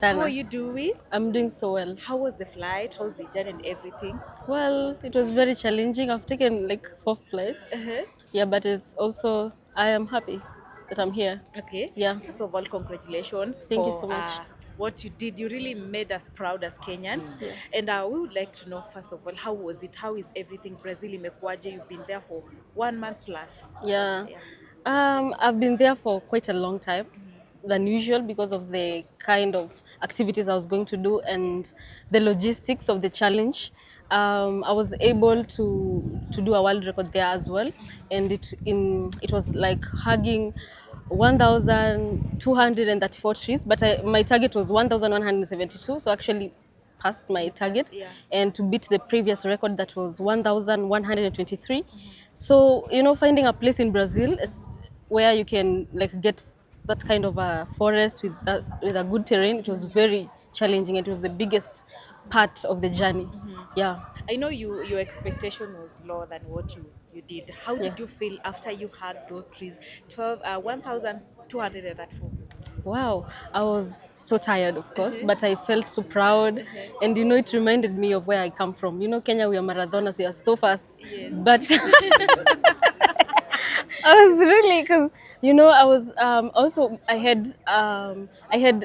How are you doing? I'm doing so well. How was the flight? How's the journey and everything? Well, it was very challenging. I've taken like 4 flights. Uh-huh. Yeah, but it's also, I am happy that I'm here. Okay. Yeah, First of all, congratulations thank you for so much. what you did. You really made us proud as Kenyans. Yeah. And we would like to know, first of all, how was it? How is everything? Brazil, imekuwaje? You've been there for 1 month plus. Yeah. Yeah. I've been there for quite a long time than usual because of the kind of activities I was going to do and the logistics of the challenge. I was able to do a world record there as well, and it was like hugging 1,234 trees, but my target was 1,172, so actually passed my target, Yeah. and to beat the previous record that was 1,123. So finding a place in Brazil is where you can like get that kind of a forest with a good terrain. It was very challenging. It was the biggest part of the journey. Yeah. I know your expectation was lower than what you did. How Yeah. did you feel after you had those trees? 1,204. Wow, I was so tired, of course, but I felt so proud. And it reminded me of where I come from. Kenya, we are marathoners, we are so fast. Yes. But I was really, because I was also I had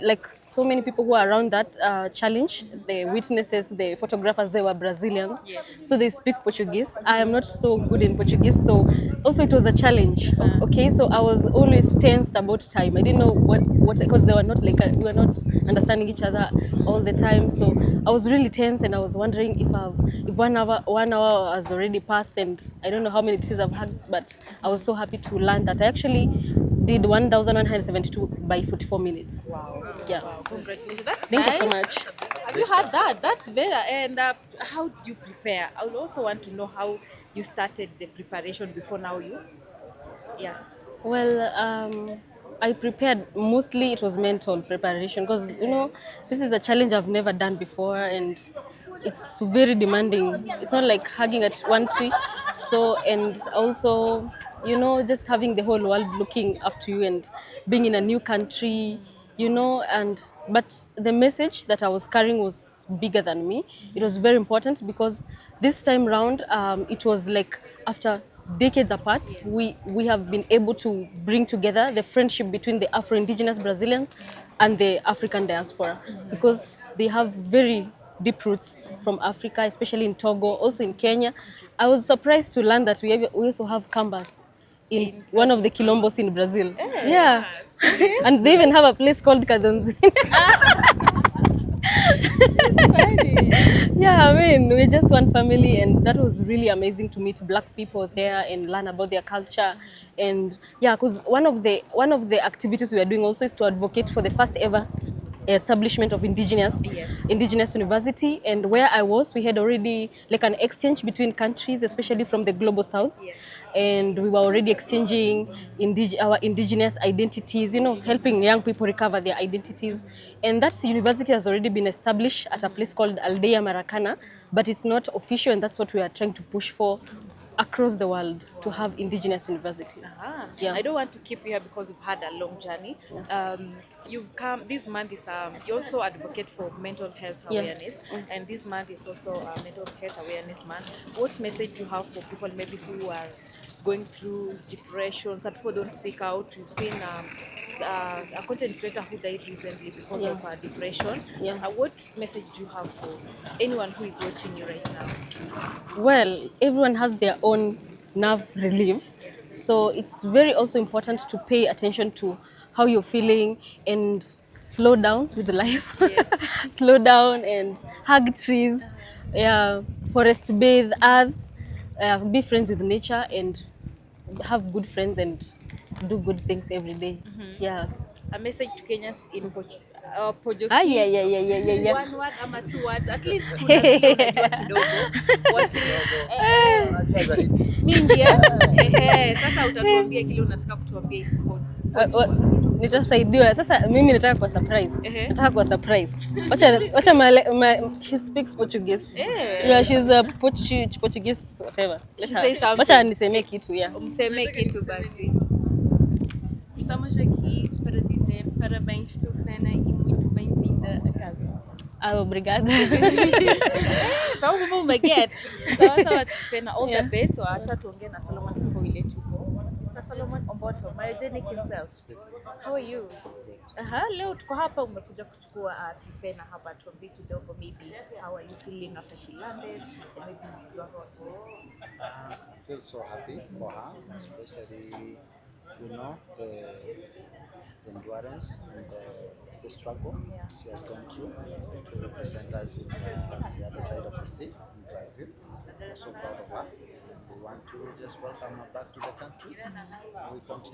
like so many people who are around that challenge. The witnesses, the photographers, they were Brazilians, Yes. so they speak Portuguese. I am not so good in Portuguese, so also it was a challenge. Okay, so I was always tensed about time. I didn't know what because they were not like we were not understanding each other all the time. So I was really tense, and I was wondering if 1 hour has already passed, and I don't know how many teas I've had, but I was so happy to learn that I actually did 1,172 by 44 minutes. Wow. Yeah. Wow. Congratulations. That's Thank you so nice. much. Have you had that? That's better. And how do you prepare? I would also want to know how you started the preparation before now you. Yeah. Well, I prepared mostly. It was mental preparation because this is a challenge I've never done before, and it's very demanding. It's not like hugging at one tree. So, and also just having the whole world looking up to you and being in a new country, and but the message that I was carrying was bigger than me. It was very important because this time round, it was like after decades apart, we have been able to bring together the friendship between the Afro-Indigenous Brazilians and the African diaspora, because they have very deep roots from Africa, especially in Togo, also in Kenya. I was surprised to learn that we also have Kambas in one of the Quilombos in Brazil. Yeah. And they even have a place called Kadonzi. Yeah, I mean, we're just one family, and that was really amazing to meet black people there and learn about their culture. And yeah, because one of the activities we are doing also is to advocate for the first ever establishment of Yes. indigenous university. And where I was, we had already like an exchange between countries, especially from the global south. Yes. And we were already exchanging our indigenous identities, helping young people recover their identities. And that university has already been established at a place called Aldea Maracana, but it's not official, and that's what we are trying to push for across the world, to have indigenous universities. Yeah. I don't want to keep you here because we've had a long journey. You've come this month is you also advocate for mental health Yeah. awareness, and this month is also a mental health awareness month. What message do you have for people maybe who are going through depression? Some people don't speak out. We've seen a content creator who died recently because Yeah. of depression. Yeah. What message do you have for anyone who is watching you right now? Well, everyone has their own nerve relief. So it's very also important to pay attention to how you're feeling and slow down with life. Yes. Slow down and hug trees, yeah, forest bathe, earth, be friends with nature, and have good friends and do good things every day. Yeah. A message to Kenyans in Portuguese. Yeah, yeah, yeah, yeah, yeah, yeah. One word ama two words at least kuna vile unajua kidogo. Mimi ndiye sasa utatuambia kile unataka kutuambia. Nitasaidiwa sasa. Mimi nataka kwa surprise. Nataka kwa surprise. Wacha she speaks Portuguese. Yeah, she's a Portuguese whatever. Wacha nisemee kitu. Yeah. Mseme kitu basi. estamos aqui para dizer parabéns, Truphena, e muito bem-vinda a casa. Obrigada. Sababu kama umeget. Sawa sawa Truphena, all the best. Acha tuongee na Solomon before we let you go. Mr. Solomon Omboto, myogenic himself. How are you? Leo tuko hapa, umekuja kuchukua Truphena hapa, tuambie kidogo maybe how are you feeling after she landed and maybe your thoughts. I feel so happy for her, especially the endurance and the struggle she has gone through to represent us in the other side of the sea in Brazil. We're so proud of her. We want to just welcome her back to the country. We continue.